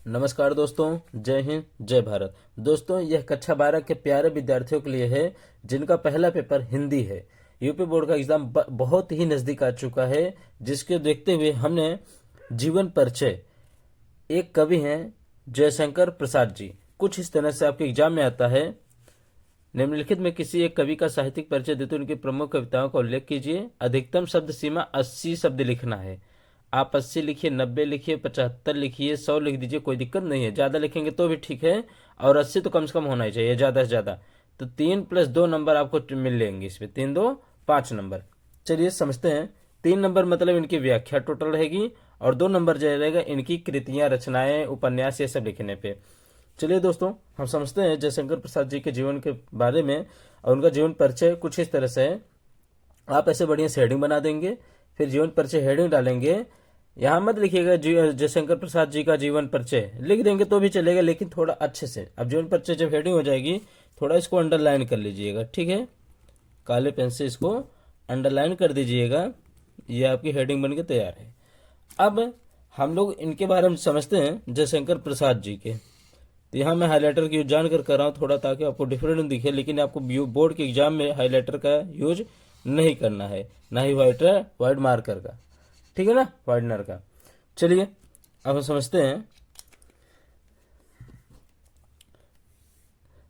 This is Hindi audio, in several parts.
नमस्कार दोस्तों, जय हिंद जय भारत। दोस्तों, यह कक्षा 12 के प्यारे विद्यार्थियों के लिए है जिनका पहला पेपर हिंदी है। यूपी बोर्ड का एग्जाम बहुत ही नजदीक आ चुका है, जिसके देखते हुए हमने जीवन परिचय, एक कवि हैं जयशंकर प्रसाद जी, कुछ इस तरह से आपके एग्जाम में आता है। निम्नलिखित में किसी एक कवि का साहित्यिक परिचय देते हुए उनकी प्रमुख कविताओं का उल्लेख कीजिए। अधिकतम शब्द सीमा 80 शब्द लिखना है। आप 80 लिखिए, 90 लिखिए, 75 लिखिए, 100 लिख दीजिए, कोई दिक्कत नहीं है। ज्यादा लिखेंगे तो भी ठीक है, और 80 तो कम से कम होना ही चाहिए, ज्यादा से ज्यादा। तो 3+2 नंबर आपको मिल लेंगे इसमें, 3×2 5 नंबर। चलिए समझते हैं। 3 नंबर मतलब इनकी व्याख्या टोटल रहेगी, और 2 नंबर जो रहेगा इनकी कृतियां, रचनाएं, उपन्यास, ये सब लिखने पे। चलिए दोस्तों, हम समझते हैं जयशंकर प्रसाद जी के जीवन के बारे में। और उनका जीवन परिचय कुछ इस तरह से है। आप ऐसे बढ़िया से हेडिंग बना देंगे, फिर जीवन परिचय हेडिंग डालेंगे। यहाँ मत लिखिएगा जयशंकर प्रसाद जी का जीवन परिचय, लिख देंगे तो भी चलेगा, लेकिन थोड़ा अच्छे से। अब जीवन परिचय जब हेडिंग हो जाएगी, थोड़ा इसको अंडरलाइन कर लीजिएगा, ठीक है। काले पेन से इसको अंडरलाइन कर दीजिएगा। ये आपकी हेडिंग बन के तैयार है। अब हम लोग इनके बारे में समझते हैं जयशंकर प्रसाद जी के। तो यहाँ मैं हाईलाइटर की यूज जानकर कर रहा हूँ थोड़ा, ताकि आपको डिफरेंट दिखे, लेकिन आपको बोर्ड के एग्जाम में हाईलाइटर का यूज नहीं करना है, ना ही वाइट मार्कर का, ठीक है ना, वाइटनर का। चलिए अब हम समझते हैं।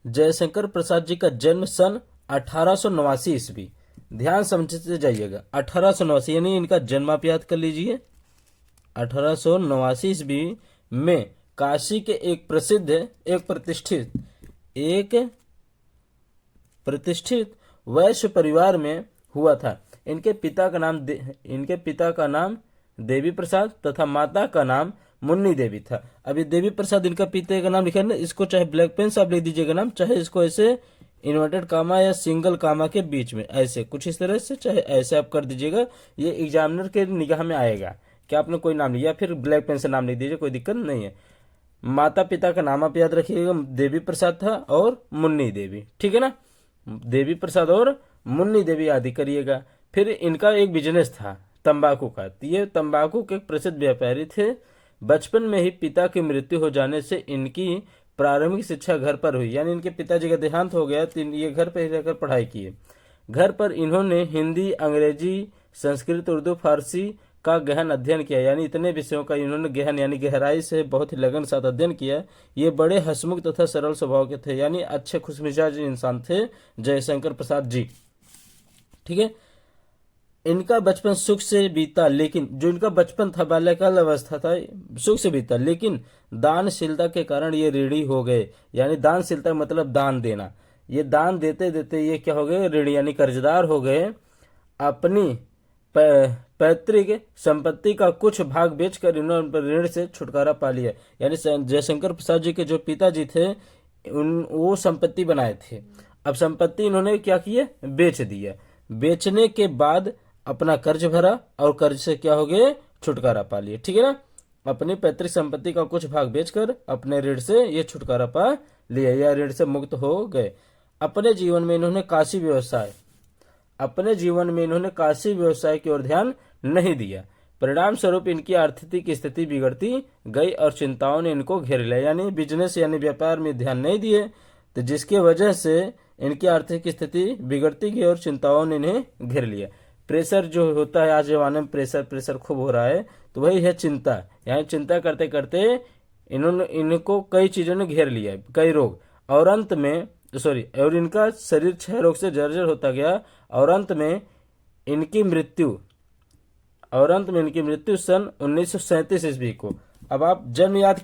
जयशंकर प्रसाद जी का जन्म सन 1889 ईस्वी, ध्यान समझते जाइएगा, 1889 यानी इनका जन्म आप याद कर लीजिए। 1889 ईस्वी में काशी के एक प्रतिष्ठित वैश्य परिवार में हुआ था। इनके पिता का नाम देवी प्रसाद तथा माता का नाम मुन्नी देवी था। अभी देवी प्रसाद इनका पिता का नाम लिखा है ना, इसको चाहे ब्लैक पेन से आप लिख दीजिएगा नाम, चाहे इसको ऐसे इन्वर्टेड कामा या सिंगल कामा के बीच में ऐसे कुछ इस तरह से, चाहे ऐसे आप कर दीजिएगा। ये एग्जामिनर के निगाह में आएगा कि आपने कोई नाम लिया, फिर ब्लैक पेन से नाम लिख दीजिए, कोई दिक्कत नहीं है। माता पिता का नाम आप याद रखिएगा, देवी प्रसाद था और मुन्नी देवी, ठीक है ना। देवी प्रसाद और मुन्नी देवी याद करिएगा। फिर इनका एक बिजनेस था तंबाकू का। ये तंबाकू के प्रसिद्ध व्यापारी थे। बचपन में ही पिता की मृत्यु हो जाने से इनकी प्रारंभिक शिक्षा घर पर हुई, यानी इनके पिताजी का देहांत हो गया, तो ये घर पर ही रहकर पढ़ाई किए। घर पर इन्होंने हिंदी, अंग्रेजी, संस्कृत, उर्दू, फारसी का गहन अध्ययन किया, यानी इतने विषयों का इन्होंने गहन यानी गहराई से बहुत ही लगन साथ अध्ययन किया। ये बड़े हंसमुख तथा सरल स्वभाव के थे, यानी अच्छे खुशमिजाज इंसान थे जयशंकर प्रसाद जी, ठीक है। इनका बचपन सुख से बीता, लेकिन जो इनका बचपन था, बाल्यकाल अवस्था था, सुख से बीता, लेकिन दानशीलता के कारण ये ऋणी हो गए। यानी दानशीलता मतलब दान देना, ये दान देते देते ये क्या हो गए, ऋणी यानी कर्जदार हो गए। अपनी पैतृक संपत्ति का कुछ भाग बेचकर इन्होंने ऋण से छुटकारा पा लिया। यानी जयशंकर प्रसाद जी के जो पिताजी थे, वो संपत्ति बनाए थे। अब संपत्ति इन्होंने क्या किया, बेच दिया। बेचने के बाद अपना कर्ज भरा और कर्ज से क्या हो गए, छुटकारा पा लिए, ठीक है ना। अपनी पैतृक संपत्ति का कुछ भाग बेचकर अपने ऋण से ये छुटकारा पा लिया, या ऋण से मुक्त हो गए। अपने जीवन में इन्होंने काशी व्यवसाय की ओर ध्यान नहीं दिया। परिणाम स्वरूप इनकी आर्थिक स्थिति बिगड़ती गई और चिंताओं ने इनको घेर लिया। यानी बिजनेस यानी व्यापार में ध्यान नहीं दिए, तो जिसकी वजह से इनकी आर्थिक स्थिति बिगड़ती गई और चिंताओं ने इन्हें घेर लिया। प्रेशर जो होता है आज जमाने में, प्रेशर खूब हो रहा है, तो वही है चिंता। यानी चिंता करते करते इनको कई चीजों ने घेर लिया, कई रोग, और इनका शरीर क्षय रोग से जर्जर होता गया, और अंत में इनकी मृत्यु सन 1937 ईस्वी को। अब आप जन्म याद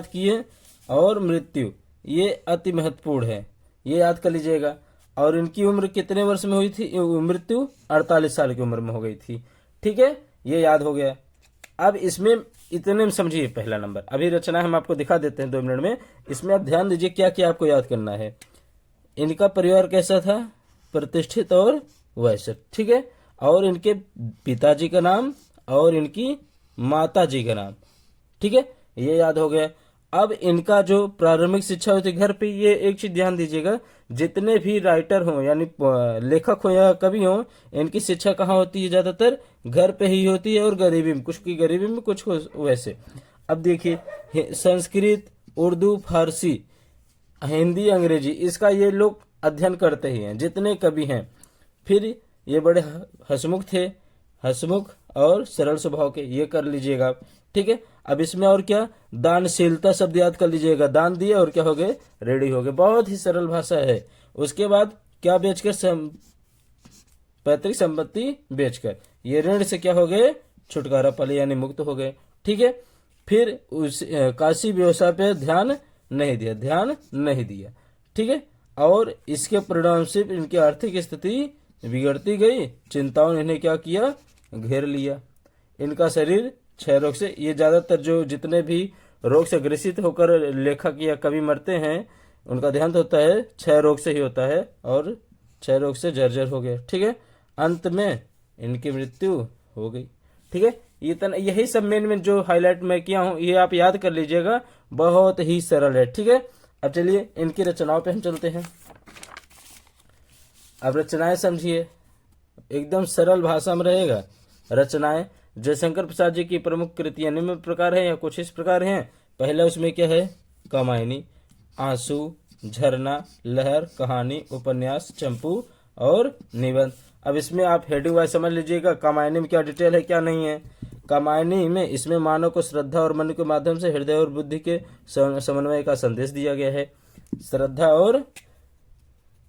किए और मृत्यु, ये अति महत्वपूर्ण है, ये याद कर लीजिएगा। और इनकी उम्र कितने वर्ष में हुई थी, मृत्यु 48 साल की उम्र में हो गई थी, ठीक है, ये याद हो गया। अब इसमें इतने में समझिए पहला नंबर। अभी रचना हम आपको दिखा देते हैं 2 मिनट में, इसमें आप ध्यान दीजिए क्या क्या आपको याद करना है। इनका परिवार कैसा था, प्रतिष्ठित और वैश्य, ठीक है। और इनके पिताजी का नाम और इनकी माता जी का नाम, ठीक है, ये याद हो गया। अब इनका जो प्रारंभिक शिक्षा होती है घर पे, ये एक चीज ध्यान दीजिएगा, जितने भी राइटर हों यानी लेखक हो या कवि हो, इनकी शिक्षा कहाँ होती है, ज्यादातर घर पे ही होती है, और गरीबी में कुछ की गरीबी में कुछ वैसे। अब देखिए संस्कृत, उर्दू, फारसी, हिंदी, अंग्रेजी, इसका ये लोग अध्ययन करते ही हैं जितने कवि हैं। फिर ये बड़े हंसमुख थे, हंसमुख और सरल स्वभाव के, ये कर लीजिएगा आप। ठीक है, अब इसमें और क्या, दानशीलता शब्द याद कर लीजिएगा, दान दिए और क्या हो गए, रेडी हो गए, बहुत ही सरल भाषा है। उसके बाद क्या बेचकर, पैतृक संपत्ति बेचकर, ये ऋण से क्या हो गए, छुटकारा पाले यानी मुक्त हो गए। ठीक है, फिर उस काशी व्यवसाय पे ध्यान नहीं दिया। ठीक है, और इसके परिणाम से इनकी आर्थिक स्थिति बिगड़ती गई, चिंताओं ने इन्हें क्या किया, घेर लिया। इनका शरीर क्षय रोग से, ये ज्यादातर जो जितने भी रोग से ग्रसित होकर लेखक या कवि मरते हैं उनका देहांत होता है क्षय रोग से ही होता है, और क्षय रोग से जर्जर हो गए। ठीक है, अंत में इनकी मृत्यु हो गई। ठीक है, इतना, यही सब मेन जो हाईलाइट मैं किया हूं ये आप याद कर लीजिएगा, बहुत ही सरल है। ठीक है, अब चलिए इनकी रचनाओं पे हम चलते हैं। अब रचनाएं समझिए, एकदम सरल भाषा में रहेगा। रचनाएं, जयशंकर प्रसाद जी की प्रमुख कृतियां निम्न प्रकार है या कुछ इस प्रकार हैं। पहला उसमें क्या है, कामायनी, आंसू, झरना, लहर, कहानी, उपन्यास, चंपू और निबंध। अब इसमें आप हेडिंग वाइज समझ लीजिएगा, कामायनी में क्या डिटेल है क्या नहीं है। कामायनी में इसमें मानव को श्रद्धा और मन के माध्यम से हृदय और बुद्धि के समन्वय का संदेश दिया गया है।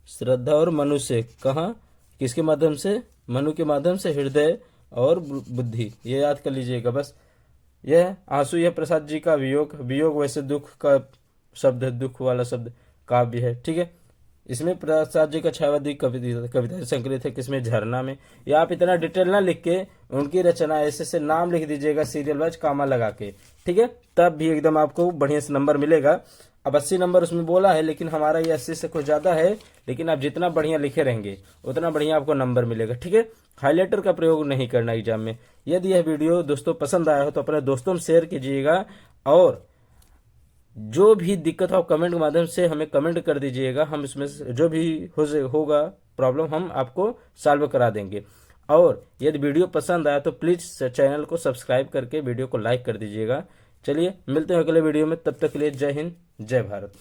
श्रद्धा और मनुष्य कहाँ, किसके माध्यम से, मनु के माध्यम से, हृदय और बुद्धि, ये याद कर लीजिएगा बस। यह आंसू, यह प्रसाद जी का वियोग वैसे दुख का शब्द है, दुख वाला शब्द काव्य है। ठीक है, इसमें प्रसाद जी का छायावादी कविता संकलित है, किसमें, झरना में। या आप इतना डिटेल ना लिख के उनकी रचना ऐसे से नाम लिख दीजिएगा सीरियल वाइज कामा लगा के। ठीक है, तब भी एकदम आपको बढ़िया से नंबर मिलेगा। अब 80 नंबर उसमें बोला है, लेकिन हमारा ये 80 से कुछ ज्यादा है, लेकिन आप जितना बढ़िया लिखे रहेंगे उतना बढ़िया आपको नंबर मिलेगा। ठीक है, हाईलाइटर का प्रयोग नहीं करना एग्जाम में। यदि यह वीडियो दोस्तों पसंद आया हो तो अपने दोस्तों में शेयर कीजिएगा, और जो भी दिक्कत हो कमेंट के माध्यम से हमें कमेंट कर दीजिएगा, हम इसमें जो भी होगा प्रॉब्लम हम आपको सॉल्व करा देंगे। और यदि वीडियो पसंद आया तो प्लीज चैनल को सब्सक्राइब करके वीडियो को लाइक कर दीजिएगा। चलिए मिलते हैं अगले वीडियो में, तब तक के लिए जय हिंद, जय भारत।